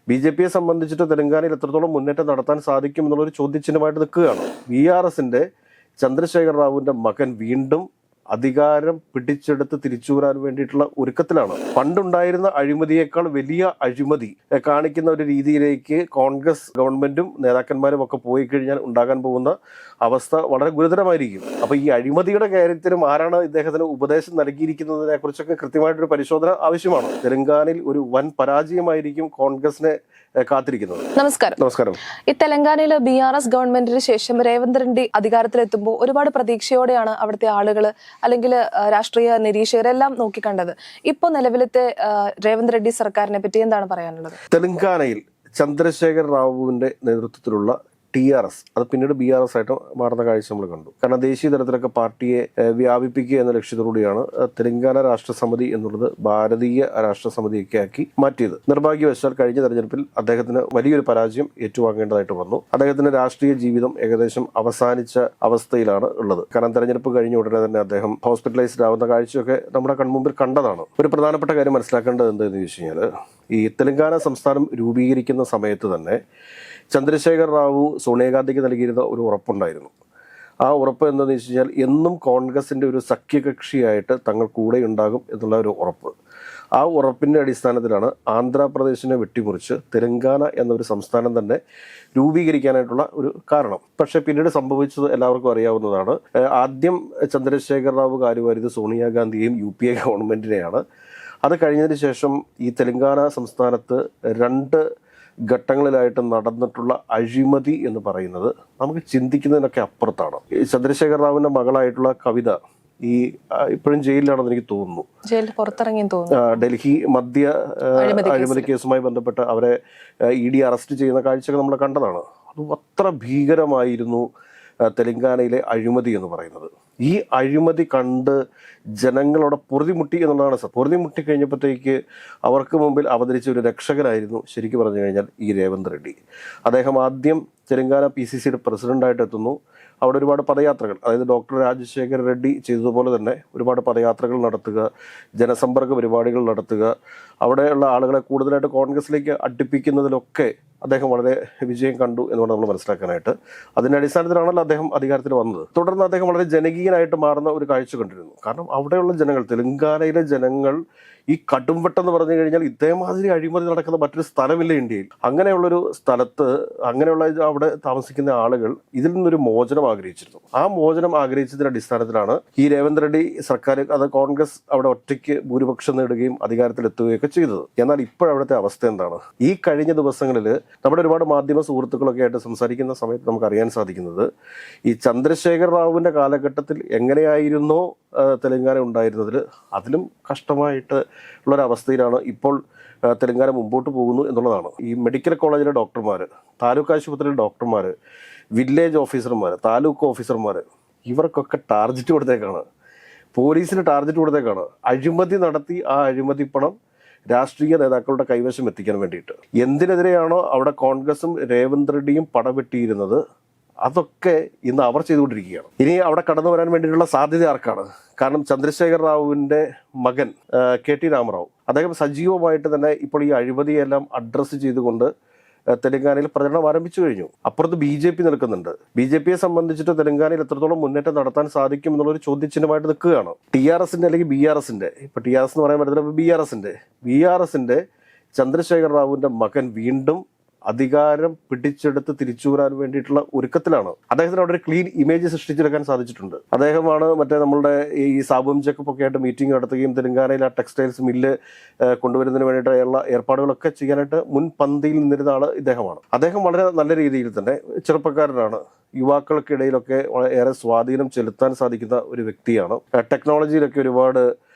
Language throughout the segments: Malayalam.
BJPയെ സംബന്ധിച്ചിട്ട് തെലങ്കാനയിൽ എത്രത്തോളം മുന്നേറ്റം നടത്താൻ സാധിക്കും എന്നുള്ളൊരു ചോദ്യചിഹ്നമായിട്ട് നിൽക്കുകയാണ്. BRSന്റെ ചന്ദ്രശേഖർ റാവുവിന്റെ മകൻ വീണ്ടും അധികാരം പിടിച്ചെടുത്ത് തിരിച്ചുവരാൻ വേണ്ടിയിട്ടുള്ള ഒരുക്കത്തിലാണ്. പണ്ടുണ്ടായിരുന്ന അഴിമതിയേക്കാൾ വലിയ അഴിമതി കാണിക്കുന്ന ഒരു രീതിയിലേക്ക് കോൺഗ്രസ് ഗവൺമെന്റും നേതാക്കന്മാരും ഒക്കെ പോയി കഴിഞ്ഞാൽ ഉണ്ടാകാൻ പോകുന്ന അവസ്ഥ വളരെ ഗുരുതരമായിരിക്കും. അപ്പൊ ഈ അഴിമതിയുടെ കാര്യത്തിലും ആരാണ് ഇദ്ദേഹത്തിന് ഉപദേശം നൽകിയിരിക്കുന്നതിനെ കുറിച്ചൊക്കെ കൃത്യമായിട്ടൊരു പരിശോധന ആവശ്യമാണ്. തെലങ്കാനയിൽ ഒരു വൻ പരാജയമായിരിക്കും കോൺഗ്രസിനെ കാത്തിരിക്കുന്നത്. നമസ്കാരം. ഈ തെലങ്കാനയിലെ BRS ഗവൺമെന്റിന് ശേഷം രേവന്ത് റെഡ്ഡി അധികാരത്തിലെത്തുമ്പോൾ ഒരുപാട് പ്രതീക്ഷയോടെയാണ് അവിടുത്തെ ആളുകൾ അല്ലെങ്കിൽ രാഷ്ട്രീയ നിരീക്ഷകരെല്ലാം നോക്കിക്കണ്ടത്. ഇപ്പോൾ നിലവിലത്തെ രേവന്ത് റെഡ്ഡി സർക്കാരിനെ പറ്റി എന്താണ് പറയാനുള്ളത്? തെലങ്കാനയിൽ ചന്ദ്രശേഖർ റാവുവിന്റെ നേതൃത്വത്തിലുള്ള TRS അത് പിന്നീട് BRS ആയിട്ട് മാറുന്ന കാഴ്ച നമ്മൾ കണ്ടു. കാരണം ദേശീയ തലത്തിലൊക്കെ പാർട്ടിയെ വ്യാപിപ്പിക്കുക എന്ന ലക്ഷ്യത്തോടുകൂടിയാണ് തെലങ്കാന രാഷ്ട്രസമിതി എന്നുള്ളത് ഭാരതീയ രാഷ്ട്രസമിതിയൊക്കെ ആക്കി മാറ്റിയത്. നിർഭാഗ്യവശാൽ കഴിഞ്ഞ തെരഞ്ഞെടുപ്പിൽ അദ്ദേഹത്തിന് വലിയൊരു പരാജയം ഏറ്റുവാങ്ങേണ്ടതായിട്ട് വന്നു. അദ്ദേഹത്തിന്റെ രാഷ്ട്രീയ ജീവിതം ഏകദേശം അവസാനിച്ച അവസ്ഥയിലാണ് ഉള്ളത്. കാരണം തെരഞ്ഞെടുപ്പ് കഴിഞ്ഞ ഉടനെ തന്നെ അദ്ദേഹം ഹോസ്പിറ്റലൈസ്ഡ് ആവുന്ന കാഴ്ചയൊക്കെ നമ്മുടെ കൺമുമ്പിൽ കണ്ടതാണ്. ഒരു പ്രധാനപ്പെട്ട കാര്യം മനസ്സിലാക്കേണ്ടത് എന്താണെന്ന് ചോദിച്ചു കഴിഞ്ഞാൽ, ഈ തെലങ്കാന സംസ്ഥാനം രൂപീകരിക്കുന്ന സമയത്ത് തന്നെ ചന്ദ്രശേഖർ റാവു സോണിയാഗാന്ധിക്ക് നൽകിയിരുന്ന ഒരു ഉറപ്പുണ്ടായിരുന്നു. ആ ഉറപ്പ് എന്താണെന്ന് വെച്ച് കഴിഞ്ഞാൽ എന്നും കോൺഗ്രസിന്റെ ഒരു സഖ്യകക്ഷിയായിട്ട് തങ്ങൾ കൂടെ ഉണ്ടാകും എന്നുള്ള ഒരു ഉറപ്പ്. ആ ഉറപ്പിന്റെ അടിസ്ഥാനത്തിലാണ് ആന്ധ്രാപ്രദേശിനെ വെട്ടിമുറിച്ച് തെലങ്കാന എന്നൊരു സംസ്ഥാനം തന്നെ രൂപീകരിക്കാനായിട്ടുള്ള ഒരു കാരണം. പക്ഷെ പിന്നീട് സംഭവിച്ചത് എല്ലാവർക്കും അറിയാവുന്നതാണ്. ആദ്യം ചന്ദ്രശേഖർ റാവു കാലുവാരിയത് സോണിയാഗാന്ധിയെയും UPA ഗവൺമെന്റിനെയാണ്. അത് കഴിഞ്ഞതിന് ശേഷം ഈ തെലങ്കാന സംസ്ഥാനത്ത് 2 ഘട്ടങ്ങളിലായിട്ട് നടന്നിട്ടുള്ള അഴിമതി എന്ന് പറയുന്നത് നമുക്ക് ചിന്തിക്കുന്നതിനൊക്കെ അപ്പുറത്താണ്. ഈ ചന്ദ്രശേഖർ റാവുവിന്റെ മകളായിട്ടുള്ള കവിത ഇപ്പോഴും ജയിലിലാണെന്ന് എനിക്ക് തോന്നുന്നു. ഡൽഹി മദ്യ അഴിമതി കേസുമായി ബന്ധപ്പെട്ട് അവരെ ED അറസ്റ്റ് ചെയ്യുന്ന കാഴ്ചയൊക്കെ നമ്മൾ കണ്ടതാണ്. അത് അത്ര ഭീകരമായിരുന്നു തെലങ്കാനയിലെ അഴിമതി എന്ന് പറയുന്നത്. ഈ അഴിമതി കണ്ട് ജനങ്ങളോട് പൊറുതിമുട്ടി എന്നുള്ളതാണ് സത്യം. പൊറുതിമുട്ടി കഴിഞ്ഞപ്പോഴത്തേക്ക് അവർക്ക് മുമ്പിൽ അവതരിച്ച ഒരു രക്ഷകനായിരുന്നു ശരിക്കും പറഞ്ഞു കഴിഞ്ഞാൽ ഈ രേവന്ത് റെഡ്ഡി. അദ്ദേഹം ആദ്യം തെലങ്കാന PCCയുടെ പ്രസിഡന്റായിട്ട് എത്തുന്നു. അവിടെ ഒരുപാട് പദയാത്രകൾ, അതായത് ഡോക്ടർ രാജശേഖർ റെഡ്ഡി ചെയ്തതുപോലെ തന്നെ ഒരുപാട് പദയാത്രകൾ നടത്തുക, ജനസമ്പർക്ക പരിപാടികൾ നടത്തുക, അവിടെയുള്ള ആളുകളെ കൂടുതലായിട്ട് കോൺഗ്രസിലേക്ക് അടുപ്പിക്കുന്നതിലൊക്കെ അദ്ദേഹം വളരെ വിജയം കണ്ടു എന്നാണ് നമ്മൾ മനസ്സിലാക്കാനായിട്ട്. അതിന്റെ അടിസ്ഥാനത്തിലാണല്ലോ അദ്ദേഹം അധികാരത്തിൽ വന്നത്. തുടർന്ന് അദ്ദേഹം വളരെ ജനകീയനായിട്ട് മാറുന്ന ഒരു കാഴ്ച കണ്ടിരുന്നു. കാരണം അവിടെയുള്ള ജനങ്ങൾ, തെലങ്കാനയിലെ ജനങ്ങൾ ഈ കടുംവെട്ടെന്ന് പറഞ്ഞു കഴിഞ്ഞാൽ ഇതേമാതിരി അഴിമതി നടക്കുന്ന മറ്റൊരു സ്ഥലമില്ല ഇന്ത്യയിൽ. അങ്ങനെയുള്ളൊരു സ്ഥലത്ത് അങ്ങനെയുള്ള അവിടെ താമസിക്കുന്ന ആളുകൾ ഇതിൽ നിന്നൊരു മോചനം ആഗ്രഹിച്ചിരുന്നു. ആ മോചനം ആഗ്രഹിച്ചതിന്റെ അടിസ്ഥാനത്തിലാണ് ഈ രേവന്ത് റെഡ്ഡി സർക്കാർ, അത് കോൺഗ്രസ് അവിടെ ഒറ്റയ്ക്ക് ഭൂരിപക്ഷം നേടുകയും അധികാരത്തിലെത്തുകയൊക്കെ ചെയ്തത്. എന്നാൽ ഇപ്പോഴവിടുത്തെ അവസ്ഥ എന്താണ്? ഈ കഴിഞ്ഞ ദിവസങ്ങളിൽ നമ്മുടെ ഒരുപാട് മാധ്യമ സുഹൃത്തുക്കളൊക്കെ ആയിട്ട് സംസാരിക്കുന്ന സമയത്ത് നമുക്ക് അറിയാൻ സാധിക്കുന്നത്, ഈ ചന്ദ്രശേഖർ റാവുവിന്റെ കാലഘട്ടത്തിൽ എങ്ങനെയായിരുന്നോ തെലങ്കാന ഉണ്ടായിരുന്നതിൽ അതിലും കഷ്ടമായിട്ട് ഉള്ളൊരവസ്ഥയിലാണ് ഇപ്പോൾ തെലങ്കാന മുമ്പോട്ട് പോകുന്നു എന്നുള്ളതാണ്. ഈ മെഡിക്കൽ കോളേജിലെ ഡോക്ടർമാർ, താലൂക്ക് ആശുപത്രിയിലെ ഡോക്ടർമാർ, വില്ലേജ് ഓഫീസർമാർ, താലൂക്ക് ഓഫീസർമാർ, ഇവർക്കൊക്കെ ടാർജറ്റ് കൊടുത്തേക്കാണ്. പോലീസിന് ടാർജറ്റ് കൊടുത്തേക്കാണ്. അഴിമതി നടത്തി ആ അഴിമതി പണം രാഷ്ട്രീയ നേതാക്കളുടെ കൈവശം എത്തിക്കാൻ വേണ്ടിയിട്ട്. എന്തിനെതിരെയാണോ അവിടെ കോൺഗ്രസും രേവന്ത് റെഡ്ഡിയും പടവെട്ടിയിരുന്നത് അതൊക്കെ ഇന്ന് അവർ ചെയ്തുകൊണ്ടിരിക്കുകയാണ്. ഇനി അവിടെ കടന്നു വരാൻ വേണ്ടിയിട്ടുള്ള സാധ്യത ആർക്കാണ്? കാരണം ചന്ദ്രശേഖർ റാവുവിന്റെ മകൻ KT രാമറാവു, അദ്ദേഹം സജീവമായിട്ട് തന്നെ ഇപ്പോൾ ഈ അഴിമതിയെല്ലാം അഡ്രസ്സ് ചെയ്തുകൊണ്ട് തെലങ്കാനയിൽ പ്രചരണം ആരംഭിച്ചു കഴിഞ്ഞു. അപ്പുറത്ത് BJP നിൽക്കുന്നുണ്ട്. BJPയെ സംബന്ധിച്ചിട്ട് തെലങ്കാനയിൽ എത്രത്തോളം മുന്നേറ്റം നടത്താൻ സാധിക്കും എന്നുള്ളൊരു ചോദ്യചിഹ്നമായിട്ട് നിൽക്കുകയാണ്. TRSന്റെ അല്ലെങ്കിൽ BRSന്റെ, ഇപ്പൊ TRS എന്ന് പറയാൻ പറ്റത്തില്ല, BRSന്റെ ചന്ദ്രശേഖർ റാവുവിന്റെ മകൻ വീണ്ടും അധികാരം പിടിച്ചെടുത്ത് തിരിച്ചുവരാൻ വേണ്ടിയിട്ടുള്ള ഒരുക്കത്തിലാണ്. അദ്ദേഹത്തിന് അവിടെ ഒരു ക്ലീൻ ഇമേജ് സൃഷ്ടിച്ചെടുക്കാൻ സാധിച്ചിട്ടുണ്ട്. അദ്ദേഹമാണ് നമ്മളുടെ ഈ സാബും ജേക്കബ് ഒക്കെ ആയിട്ട് മീറ്റിംഗ് നടത്തുകയും തെലങ്കാനയിൽ ആ ടെക്സ്റ്റൈൽസ് മില്ല് കൊണ്ടുവരുന്നതിന് വേണ്ടിയിട്ടുള്ള ഏർപ്പാടുകളൊക്കെ ചെയ്യാനായിട്ട് മുൻപന്തിയിൽ നിന്നിരുന്ന ആള് ഇദ്ദേഹമാണ്. അദ്ദേഹം വളരെ നല്ല രീതിയിൽ തന്നെ ചെറുപ്പക്കാരനാണ്. യുവാക്കൾക്കിടയിലൊക്കെ ഏറെ സ്വാധീനം ചെലുത്താൻ സാധിക്കുന്ന ഒരു വ്യക്തിയാണ്. ടെക്നോളജിയിലൊക്കെ ഒരുപാട്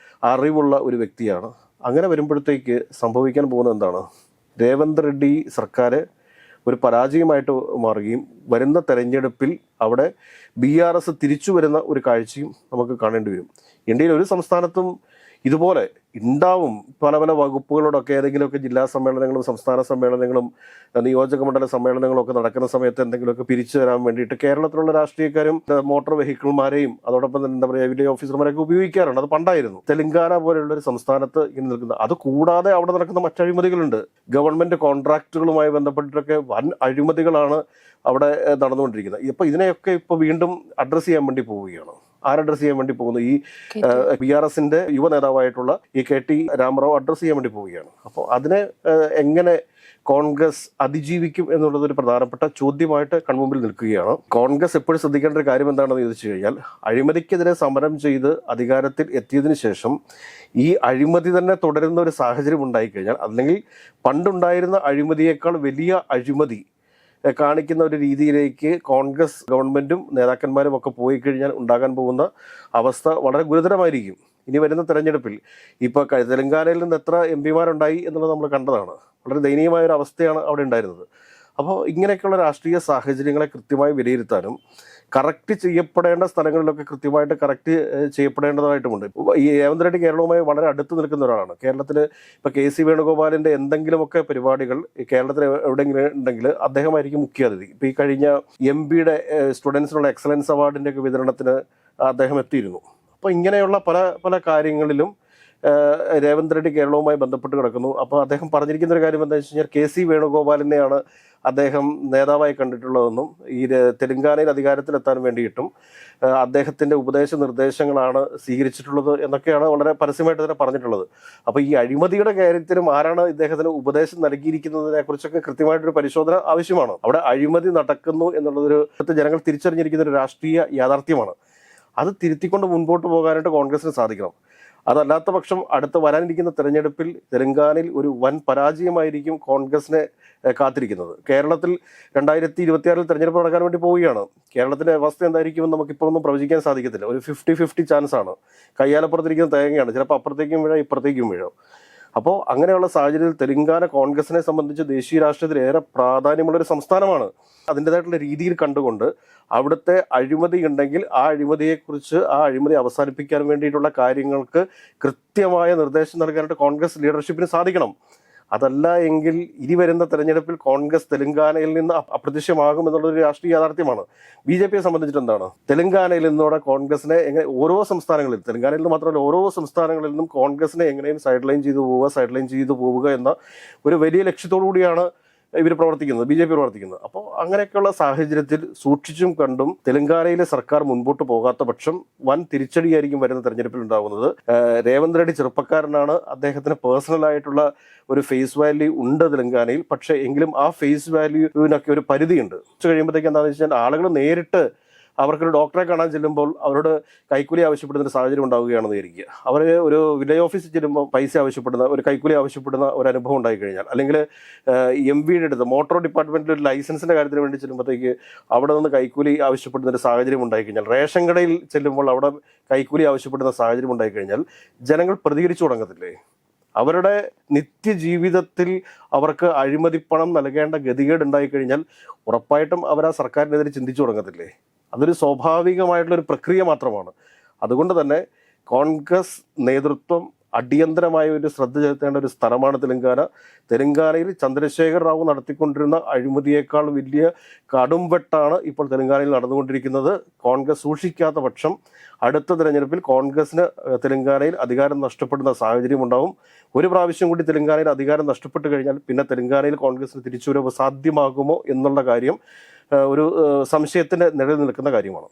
അറിവുള്ള ഒരു വ്യക്തിയാണ്. അങ്ങനെ വരുമ്പോഴത്തേക്ക് സംഭവിക്കാൻ പോകുന്നത് എന്താണ്? രേവന്ത് റെഡ്ഡി സർക്കാർ ഒരു പരാജയമായിട്ട് മാറുകയും വരുന്ന തെരഞ്ഞെടുപ്പിൽ അവിടെ BRS തിരിച്ചു വരുന്ന ഒരു കാഴ്ചയും നമുക്ക് കാണേണ്ടി വരും. ഇന്ത്യയിൽ ഒരു സംസ്ഥാനത്തും ഇതുപോലെ ഉണ്ടാവും പല പല വകുപ്പുകളോടൊക്കെ ഏതെങ്കിലുമൊക്കെ ജില്ലാ സമ്മേളനങ്ങളും സംസ്ഥാന സമ്മേളനങ്ങളും നിയോജക മണ്ഡല സമ്മേളനങ്ങളും ഒക്കെ നടക്കുന്ന സമയത്ത് എന്തെങ്കിലുമൊക്കെ പിരിച്ചു തരാൻ വേണ്ടിയിട്ട് കേരളത്തിലുള്ള രാഷ്ട്രീയക്കാരും മോട്ടോർ വെഹിക്കിൾമാരെയും അതോടൊപ്പം തന്നെ എന്താ പറയുക വില്ലേജ് ഓഫീസർമാരെയൊക്കെ ഉപയോഗിക്കാറുണ്ട്. അത് പണ്ടായിരുന്നു. തെലങ്കാന പോലെയുള്ള ഒരു സംസ്ഥാനത്ത് ഇങ്ങനെ നിൽക്കുന്നത്. അത് കൂടാതെ അവിടെ നടക്കുന്ന മറ്റ് അഴിമതികളുണ്ട്. ഗവൺമെന്റ് കോൺട്രാക്റ്റുകളുമായി ബന്ധപ്പെട്ടിട്ടൊക്കെ വൻ അഴിമതികളാണ് അവിടെ നടന്നുകൊണ്ടിരിക്കുന്നത്. ഇപ്പൊ ഇതിനെയൊക്കെ ഇപ്പൊ വീണ്ടും അഡ്രസ്സ് ചെയ്യാൻ വേണ്ടി പോവുകയാണ്. ആരഡ്രസ് ചെയ്യാൻ വേണ്ടി പോകുന്നു? ഈ BRSന്റെ യുവ നേതാവായിട്ടുള്ള ഈ KT രാമറാവ് അഡ്രസ് ചെയ്യാൻ വേണ്ടി പോവുകയാണ്. അപ്പോൾ അതിനെ എങ്ങനെ കോൺഗ്രസ് അതിജീവിക്കും എന്നുള്ളത് ഒരു പ്രധാനപ്പെട്ട ചോദ്യമായിട്ട് കൺമുമ്പിൽ നിൽക്കുകയാണ്. കോൺഗ്രസ് എപ്പോഴും ശ്രദ്ധിക്കേണ്ട ഒരു കാര്യം എന്താണെന്ന് ചോദിച്ചു കഴിഞ്ഞാൽ, അഴിമതിക്കെതിരെ സമരം ചെയ്ത് അധികാരത്തിൽ എത്തിയതിനു ശേഷം ഈ അഴിമതി തന്നെ തുടരുന്ന ഒരു സാഹചര്യം ഉണ്ടായിക്കഴിഞ്ഞാൽ, അല്ലെങ്കിൽ പണ്ടുണ്ടായിരുന്ന അഴിമതിയേക്കാൾ വലിയ അഴിമതി കാണിക്കുന്ന ഒരു രീതിയിലേക്ക് കോൺഗ്രസ് ഗവൺമെന്റും നേതാക്കന്മാരും ഒക്കെ പോയി കഴിഞ്ഞാൽ ഉണ്ടാകാൻ പോകുന്ന അവസ്ഥ വളരെ ഗുരുതരമായിരിക്കും. ഇനി വരുന്ന തെരഞ്ഞെടുപ്പിൽ ഇപ്പോൾ തെലങ്കാനയിൽ നിന്ന് എത്ര MP മാരുണ്ടായി എന്നുള്ളത് നമ്മൾ കണ്ടതാണ്. വളരെ ദയനീയമായ ഒരു അവസ്ഥയാണ് അവിടെ ഉണ്ടായിരുന്നത്. അപ്പോൾ ഇങ്ങനെയൊക്കെയുള്ള രാഷ്ട്രീയ സാഹചര്യങ്ങളെ കൃത്യമായി വിലയിരുത്താനും കറക്റ്റ് ചെയ്യപ്പെടേണ്ട സ്ഥലങ്ങളിലൊക്കെ കൃത്യമായിട്ട് കറക്റ്റ് ചെയ്യപ്പെടേണ്ടതായിട്ടുമുണ്ട്. ഈ രേവന്ത് റെഡ്ഡി കേരളവുമായി വളരെ അടുത്ത് നിൽക്കുന്ന ഒരാളാണ്. കേരളത്തിൽ ഇപ്പോൾ KC വേണുഗോപാലിൻ്റെ എന്തെങ്കിലുമൊക്കെ പരിപാടികൾ കേരളത്തിൽ എവിടെയെങ്കിലും ഉണ്ടെങ്കിൽ അദ്ദേഹമായിരിക്കും മുഖ്യാതിഥി. ഇപ്പോൾ ഈ കഴിഞ്ഞ MP സ്റ്റുഡൻസിനുള്ള എക്സലൻസ് അവാർഡിൻ്റെ ഒക്കെ വിതരണത്തിന് അദ്ദേഹം എത്തിയിരുന്നു. അപ്പോൾ ഇങ്ങനെയുള്ള പല പല കാര്യങ്ങളിലും രേവന്ത് റെഡ്ഡി കേരളവുമായി ബന്ധപ്പെട്ട് കിടക്കുന്നു. അപ്പോൾ അദ്ദേഹം പറഞ്ഞിരിക്കുന്ന ഒരു കാര്യം എന്താണെന്ന് വെച്ച് കഴിഞ്ഞാൽ, KC വേണുഗോപാലിനെയാണ് അദ്ദേഹം നേതാവായി കണ്ടിട്ടുള്ളതെന്നും ഈ തെലങ്കാനയിൽ അധികാരത്തിലെത്താൻ വേണ്ടിയിട്ടും അദ്ദേഹത്തിൻ്റെ ഉപദേശ നിർദ്ദേശങ്ങളാണ് സ്വീകരിച്ചിട്ടുള്ളത് എന്നൊക്കെയാണ് വളരെ പരസ്യമായിട്ട് തന്നെ പറഞ്ഞിട്ടുള്ളത്. അപ്പോൾ ഈ അഴിമതിയുടെ കാര്യത്തിലും ആരാണ് ഇദ്ദേഹത്തിന് ഉപദേശം നൽകിയിരിക്കുന്നതിനെ കുറിച്ചൊക്കെ കൃത്യമായിട്ടൊരു പരിശോധന ആവശ്യമാണ്. അവിടെ അഴിമതി നടക്കുന്നു എന്നുള്ളതൊരു ജനങ്ങൾ തിരിച്ചറിഞ്ഞിരിക്കുന്ന ഒരു രാഷ്ട്രീയ യാഥാർത്ഥ്യമാണ്. അത് തിരുത്തിക്കൊണ്ട് മുൻപോട്ട് പോകാനായിട്ട് കോൺഗ്രസിന് സാധിക്കണം. അതല്ലാത്ത പക്ഷം അടുത്ത് വരാനിരിക്കുന്ന തെരഞ്ഞെടുപ്പിൽ തെലങ്കാനയിൽ ഒരു വൻ പരാജയമായിരിക്കും കോൺഗ്രസിനെ കാത്തിരിക്കുന്നത്. കേരളത്തിൽ 2026 തെരഞ്ഞെടുപ്പ് നടക്കാൻ വേണ്ടി പോവുകയാണ്. കേരളത്തിന്റെ അവസ്ഥ എന്തായിരിക്കുമെന്ന് നമുക്കിപ്പോൾ ഒന്നും പ്രവചിക്കാൻ സാധിക്കത്തില്ല. ഒരു 50-50 ചാൻസ് ആണ്. കയ്യാലപ്പുറത്തിരിക്കുന്ന തേങ്ങയാണ്. ചിലപ്പോൾ അപ്പുറത്തേക്കും വീഴാം, ഇപ്പുറത്തേക്കും വീഴാം. അപ്പോൾ അങ്ങനെയുള്ള സാഹചര്യത്തിൽ തെലങ്കാന കോൺഗ്രസിനെ സംബന്ധിച്ച് ദേശീയ രാഷ്ട്രീയത്തിൽ ഏറെ പ്രാധാന്യമുള്ളൊരു സംസ്ഥാനമാണ്. അതിൻ്റെതായിട്ടുള്ള രീതിയിൽ കണ്ടുകൊണ്ട് അവിടുത്തെ അഴിമതി ഉണ്ടെങ്കിൽ ആ അഴിമതിയെക്കുറിച്ച്, ആ അഴിമതി അവസാനിപ്പിക്കാൻ വേണ്ടിയിട്ടുള്ള കാര്യങ്ങൾക്ക് കൃത്യമായ നിർദ്ദേശം നൽകാനായിട്ട് കോൺഗ്രസ് ലീഡർഷിപ്പിന് സാധിക്കണം. അതല്ല എങ്കിൽ ഇനി വരുന്ന തെരഞ്ഞെടുപ്പിൽ കോൺഗ്രസ് തെലങ്കാനയിൽ നിന്ന് അപ്രത്യക്ഷമാകും എന്നുള്ളൊരു രാഷ്ട്രീയ യാഥാർത്ഥ്യമാണ്. BJPയെ സംബന്ധിച്ചിട്ട് എന്താണ്? തെലങ്കാനയിൽ നിന്നോടെ കോൺഗ്രസിനെ ഓരോ സംസ്ഥാനങ്ങളിൽ, തെലങ്കാനയിൽ നിന്ന് മാത്രമല്ല ഓരോ സംസ്ഥാനങ്ങളിൽ നിന്നും കോൺഗ്രസിനെ എങ്ങനെയും സൈഡ് ലൈൻ ചെയ്തു പോവുക എന്ന ഒരു വലിയ ലക്ഷ്യത്തോടു കൂടിയാണ് ഇവർ പ്രവർത്തിക്കുന്നത്, BJP പ്രവർത്തിക്കുന്നത്. അപ്പോൾ അങ്ങനെയൊക്കെയുള്ള സാഹചര്യത്തിൽ സൂക്ഷിച്ചും കണ്ടും തെലങ്കാനയിലെ സർക്കാർ മുൻപോട്ട് പോകാത്ത പക്ഷം വൻ തിരിച്ചടിയായിരിക്കും വരുന്ന തെരഞ്ഞെടുപ്പിൽ ഉണ്ടാകുന്നത്. രേവന്ത് റെഡ്ഡി ചെറുപ്പക്കാരനാണ്. അദ്ദേഹത്തിന് പേഴ്സണലായിട്ടുള്ള ഒരു ഫേസ് വാല്യൂ ഉണ്ട് തെലങ്കാനയിൽ. പക്ഷേ എങ്കിലും ആ ഫേസ് വാല്യൂവിനൊക്കെ ഒരു പരിധിയുണ്ട്. ഉച്ച കഴിയുമ്പോഴത്തേക്ക് എന്താണെന്ന് വെച്ചാൽ ആളുകൾ നേരിട്ട് അവർക്കൊരു ഡോക്ടറെ കാണാൻ ചെല്ലുമ്പോൾ അവരോട് കൈക്കൂലി ആവശ്യപ്പെടുന്ന ഒരു സാഹചര്യം ഉണ്ടാവുകയാണെന്ന് വിചാരിക്കുക. അവർ ഒരു വില്ലേജ് ഓഫീസിൽ ചെല്ലുമ്പോൾ പൈസ ആവശ്യപ്പെടുന്ന, ഒരു കൈക്കൂലി ആവശ്യപ്പെടുന്ന ഒരു അനുഭവം ഉണ്ടായിക്കഴിഞ്ഞാൽ, അല്ലെങ്കിൽ MP അടുത്ത് മോട്ടോർ ഡിപ്പാർട്ട്മെന്റിൽ ഒരു ലൈസൻസിന്റെ കാര്യത്തിന് വേണ്ടി ചെല്ലുമ്പോഴത്തേക്ക് അവിടെ നിന്ന് കൈക്കൂലി ആവശ്യപ്പെടുന്ന ഒരു സാഹചര്യം ഉണ്ടായിക്കഴിഞ്ഞാൽ, റേഷൻ കടയിൽ ചെല്ലുമ്പോൾ അവിടെ കൈക്കൂലി ആവശ്യപ്പെടുന്ന സാഹചര്യം ഉണ്ടായിക്കഴിഞ്ഞാൽ ജനങ്ങൾ പ്രതികരിച്ചു തുടങ്ങത്തില്ലേ? അവരുടെ നിത്യജീവിതത്തിൽ അവർക്ക് അഴിമതിപ്പണം നൽകേണ്ട ഗതികേട് ഉണ്ടായിക്കഴിഞ്ഞാൽ ഉറപ്പായിട്ടും അവർ ആ സർക്കാരിനെതിരെ ചിന്തിച്ചു തുടങ്ങത്തില്ലേ? അതൊരു സ്വാഭാവികമായിട്ടുള്ളൊരു പ്രക്രിയ മാത്രമാണ്. അതുകൊണ്ട് തന്നെ കോൺഗ്രസ് നേതൃത്വം അടിയന്തരമായ ഒരു ശ്രദ്ധ ചെലുത്തേണ്ട ഒരു സ്ഥലമാണ് തെലങ്കാന. തെലങ്കാനയിൽ ചന്ദ്രശേഖർ റാവു നടത്തിക്കൊണ്ടിരുന്ന അഴിമതിയേക്കാൾ വലിയ കടുംവെട്ടാണ് ഇപ്പോൾ തെലങ്കാനയിൽ നടന്നുകൊണ്ടിരിക്കുന്നത്. കോൺഗ്രസ് സൂക്ഷിക്കാത്ത പക്ഷം അടുത്ത തെരഞ്ഞെടുപ്പിൽ കോൺഗ്രസിന് തെലങ്കാനയിൽ അധികാരം നഷ്ടപ്പെടുന്ന സാഹചര്യം ഉണ്ടാവും. ഒരു പ്രാവശ്യം കൂടി തെലങ്കാനയിൽ അധികാരം നഷ്ടപ്പെട്ട് കഴിഞ്ഞാൽ പിന്നെ തെലങ്കാനയിൽ കോൺഗ്രസിന് തിരിച്ചുവരവ് സാധ്യമാകുമോ എന്നുള്ള കാര്യം ഒരു സംശയത്തിന് നിഴൽ നിൽക്കുന്ന കാര്യമാണ്.